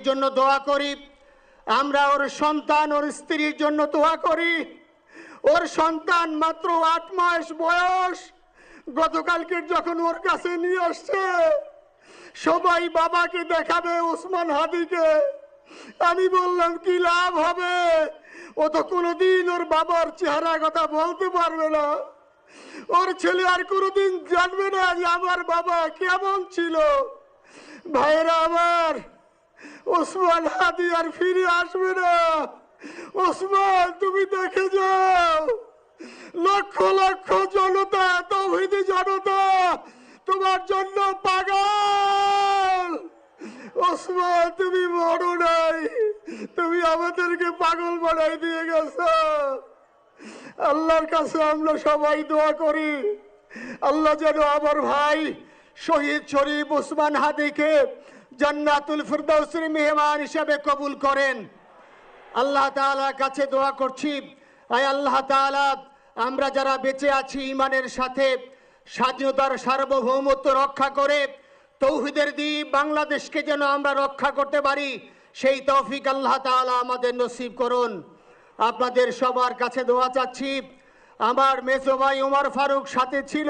জন্য দোয়া করি। আমরা ওর সন্তান ওর স্ত্রীর জন্য দোয়া করি। ওর সন্তান মাত্র 8 মাস বয়স। গতকালকে যখন ওর কাছে নিয়ে আসছে, সবাই বাবাকে দেখাবে ওসমান হাদিকে। আমি বললাম কি লাভ হবে, ও তো কোনোদিন ওর বাবার চেহারা কথা বলতে পারবে না। ওর ছেলে আর কোনোদিন জানবে না যে আমার বাবা কেমন ছিল। ভাইরা আমার, ওসমান হাদি আর ফিরে আসবে না। ওসমান, তুমি দেখে যাও, লক্ষ লক্ষ জনতা, তাওহীদি জনতা তোমার জন্য পাগল। ওসমান, তুমি মরো নাই, তুমি আমাদেরকে পাগল বানাই দিয়ে গেছো। আল্লাহর কাছে আমরা সবাই দোয়া করি, আল্লাহ যেন আমার ভাই শহীদ শরীফ ওসমান হাদিকে জান্নাতুল ফিরদাউসের মেহমান হিসেবে কবুল করেন। আল্লাহ তাআলার কাছে দোয়া করছি, আয় আল্লাহ তাআলা, আমরা যারা বেঁচে আছি ঈমানের সাথে স্বাধীনতার সার্বভৌমত্ব রক্ষা করে তৌহিদের দ্বীপ বাংলাদেশকে যেন আমরা রক্ষা করতে পারি, সেই তৌফিক আল্লাহ তাআলা আমাদের নসিব করুন। আপনাদের সবার কাছে দোয়া চাচ্ছি। আমার মেজো ভাই ওমর ফারুক সাথে ছিল।